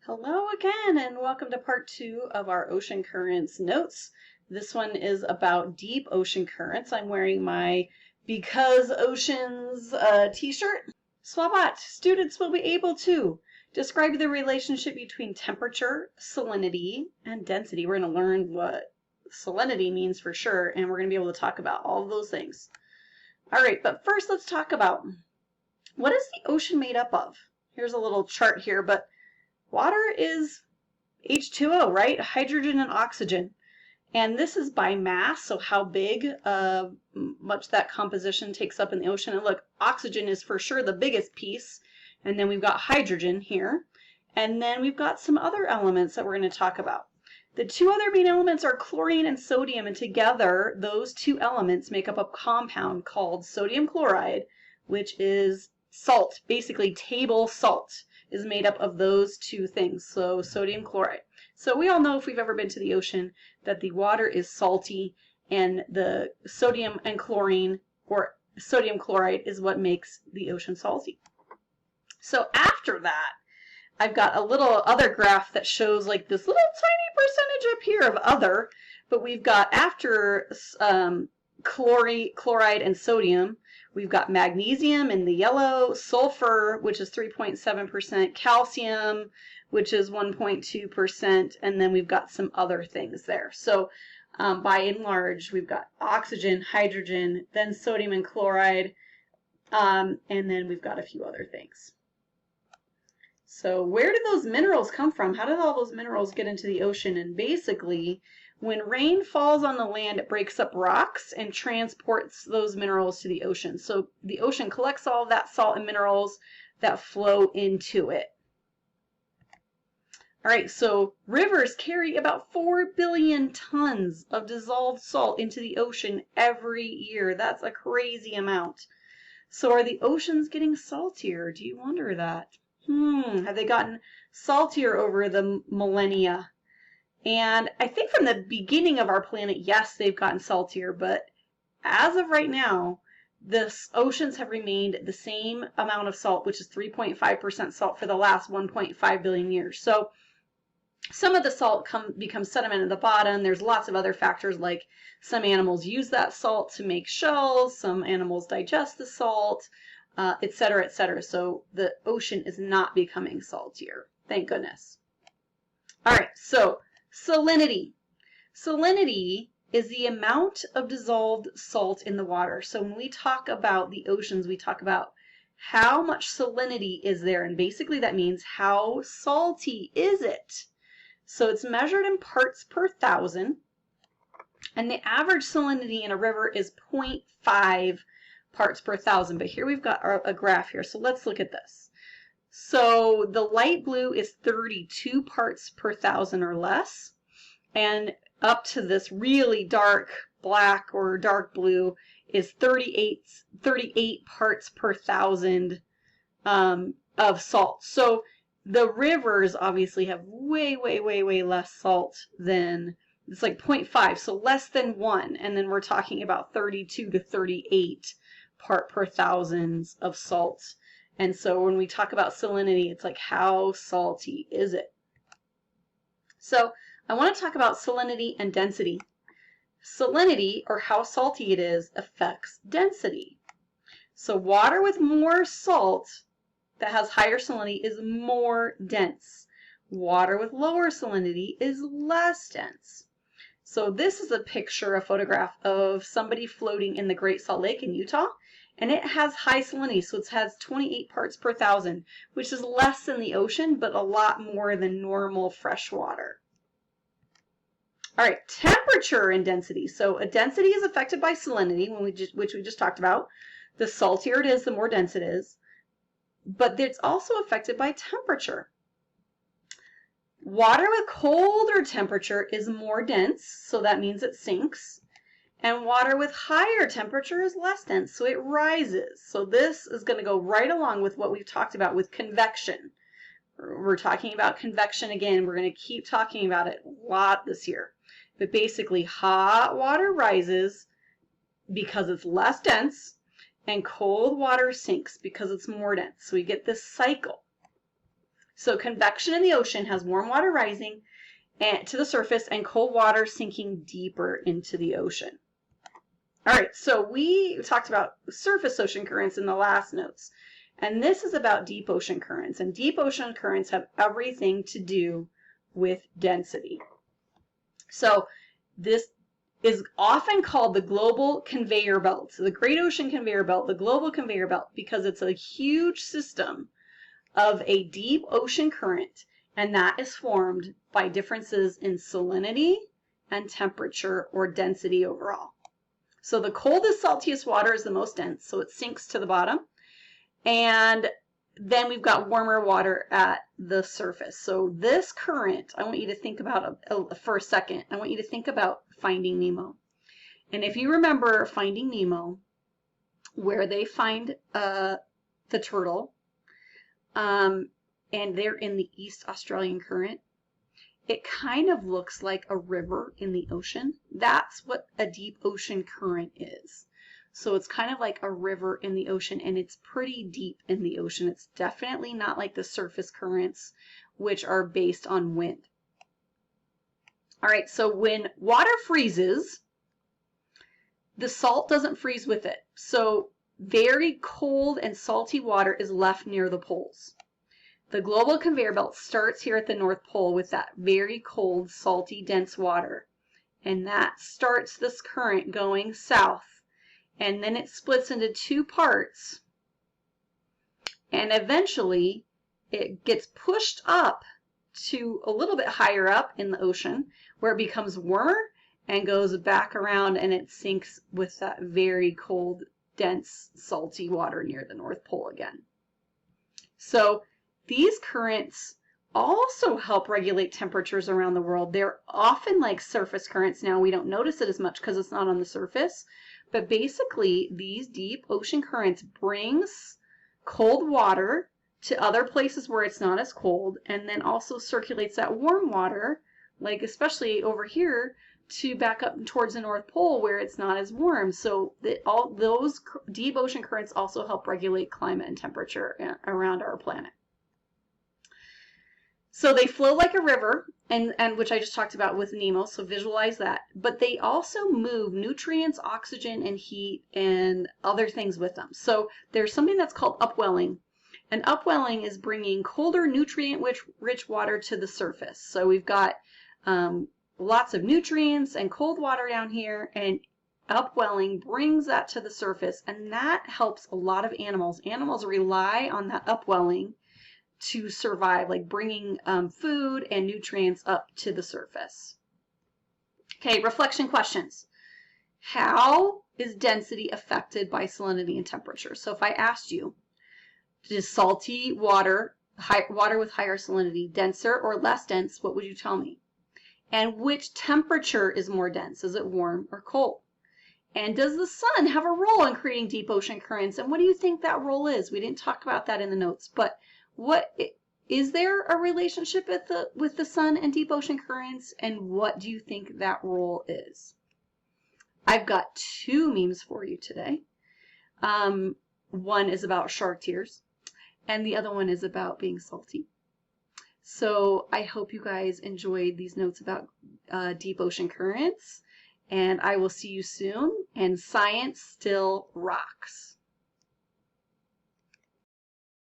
Hello again, and welcome to part 2 of our ocean currents notes. This one is about deep ocean currents. I'm wearing my Because Oceans t-shirt. Swabat, students will be able to describe the relationship between temperature, salinity, and density. We're going to learn what salinity means for sure, and we're going to be able to talk about all of those things. All right, but first let's talk about what is the ocean made up of? Here's a little chart here, but water is H2O, right? Hydrogen and oxygen. And this is by mass, so how big, much that composition takes up in the ocean. And look, oxygen is for sure the biggest piece. And then we've got hydrogen here. And then we've got some other elements that we're going to talk about. The two other main elements are chlorine and sodium, and together those two elements make up a compound called sodium chloride, which is salt, basically table salt is made up of those two things, so sodium chloride. So we all know, if we've ever been to the ocean, that the water is salty, and the sodium and chlorine, or sodium chloride, is what makes the ocean salty. So after that, I've got a little other graph that shows like this little tiny percentage up here of other, but we've got after chloride and sodium, we've got magnesium in the yellow, sulfur, which is 3.7%, calcium, which is 1.2%, and then we've got some other things there. So by and large, we've got oxygen, hydrogen, then sodium and chloride, and then we've got a few other things. So where did those minerals come from? How did all those minerals get into the ocean? And basically, when rain falls on the land, it breaks up rocks and transports those minerals to the ocean. So the ocean collects all of that salt and minerals that flow into it. All right, so rivers carry about 4 billion tons of dissolved salt into the ocean every year. That's a crazy amount. So are the oceans getting saltier? Do you wonder that? Have they gotten saltier over the millennia? And I think from the beginning of our planet, yes, they've gotten saltier, but as of right now, the oceans have remained the same amount of salt, which is 3.5% salt for the last 1.5 billion years. So some of the salt becomes sediment at the bottom. There's lots of other factors, like some animals use that salt to make shells, some animals digest the salt, et cetera, et cetera. So the ocean is not becoming saltier. Thank goodness. All right, so salinity. Salinity is the amount of dissolved salt in the water. So when we talk about the oceans, we talk about how much salinity is there. And basically that means how salty is it? So it's measured in parts per thousand. And the average salinity in a river is 0.5 parts per thousand. But here we've got a graph here. So let's look at this. So the light blue is 32 parts per thousand or less. And up to this really dark black or dark blue is 38 parts per thousand of salt. So the rivers obviously have way, way, way, way less salt than, it's like 0.5, so less than 1. And then we're talking about 32 to 38 part per thousands of salt. And so when we talk about salinity, it's like, how salty is it? So I want to talk about salinity and density. Salinity, or how salty it is, affects density. So water with more salt that has higher salinity is more dense. Water with lower salinity is less dense. So this is a photograph of somebody floating in the Great Salt Lake in Utah, and it has high salinity, so it has 28 parts per thousand, which is less than the ocean, but a lot more than normal fresh water. All right, temperature and density. So a density is affected by salinity, which we just talked about. The saltier it is, the more dense it is. But it's also affected by temperature. Water with colder temperature is more dense, so that means it sinks. And water with higher temperature is less dense, so it rises. So this is going to go right along with what we've talked about with convection. We're talking about convection again. We're going to keep talking about it a lot this year. But basically, hot water rises because it's less dense, and cold water sinks because it's more dense. So we get this cycle. So convection in the ocean has warm water rising to the surface and cold water sinking deeper into the ocean. All right, so we talked about surface ocean currents in the last notes, and this is about deep ocean currents, and deep ocean currents have everything to do with density. So this is often called the global conveyor belt, the Great Ocean Conveyor Belt, the global conveyor belt, because it's a huge system of a deep ocean current, and that is formed by differences in salinity and temperature or density overall. So the coldest, saltiest water is the most dense, so it sinks to the bottom. And then we've got warmer water at the surface. So this current, I want you to think about for a second. I want you to think about Finding Nemo. And if you remember Finding Nemo, where they find the turtle, and they're in the East Australian Current, it kind of looks like a river in the ocean. That's what a deep ocean current is. So it's kind of like a river in the ocean, and it's pretty deep in the ocean. It's definitely not like the surface currents, which are based on wind. All right, so when water freezes, the salt doesn't freeze with it. So very cold and salty water is left near the poles. The global conveyor belt starts here at the North Pole with that very cold, salty, dense water. And that starts this current going south. And then it splits into two parts. And eventually it gets pushed up to a little bit higher up in the ocean, where it becomes warmer and goes back around, and it sinks with that very cold, dense, salty water near the North Pole again. So these currents also help regulate temperatures around the world. They're often like surface currents now. We don't notice it as much because it's not on the surface. But basically, these deep ocean currents brings cold water to other places where it's not as cold, and then also circulates that warm water, like especially over here, to back up towards the North Pole where it's not as warm. So that all those deep ocean currents also help regulate climate and temperature around our planet. So they flow like a river, and which I just talked about with Nemo, so visualize that. But they also move nutrients, oxygen, and heat, and other things with them. So there's something that's called upwelling. And upwelling is bringing colder, nutrient-rich water to the surface. So we've got lots of nutrients and cold water down here, and upwelling brings that to the surface, and that helps a lot of animals. Animals rely on that upwelling to survive, like bringing food and nutrients up to the surface. Okay, reflection questions. How is density affected by salinity and temperature? So if I asked you, is salty water, water with higher salinity, denser or less dense, what would you tell me? And which temperature is more dense? Is it warm or cold? And does the sun have a role in creating deep ocean currents? And what do you think that role is? We didn't talk about that in the notes, but what is there a relationship with the sun and deep ocean currents, and what do you think that role is? I've got two memes for you today. One is about shark tears, and the other one is about being salty. So I hope you guys enjoyed these notes about deep ocean currents, and I will see you soon, and science still rocks.